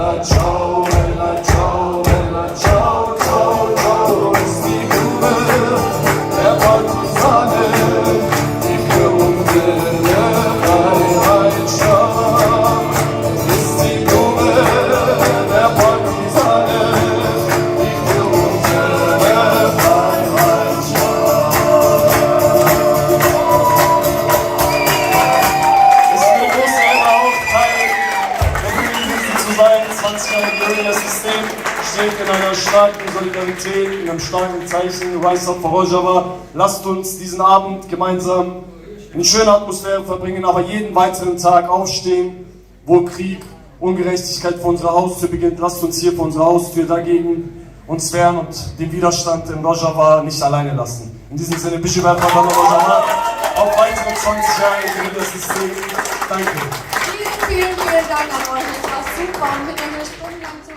Bella ciao, ciao, ciao, ist die Blume der Partisane, die für unsere Freiheit starb. Ist die Blume der Partisane, die für unsere Freiheit starb. Es ist eine große Ehre, auch Teil der Jugendlichen zu sein. 20 Jahre Guerilla System steht in einer starken Solidarität, in einem starken Zeichen. Rise Up for Rojava. Lasst uns diesen Abend gemeinsam in schöner Atmosphäre verbringen, aber jeden weiteren Tag aufstehen, wo Krieg, Ungerechtigkeit vor unserer Haustür beginnt. Lasst uns hier vor unserer Haustür dagegen uns wehren und den Widerstand in Rojava nicht alleine lassen. In diesem Sinne, Bishu Rojava, auf weitere 20 Jahre Guerilla System. Danke. Vielen Dank an euch. Es war super und mit einer Stunde lang zu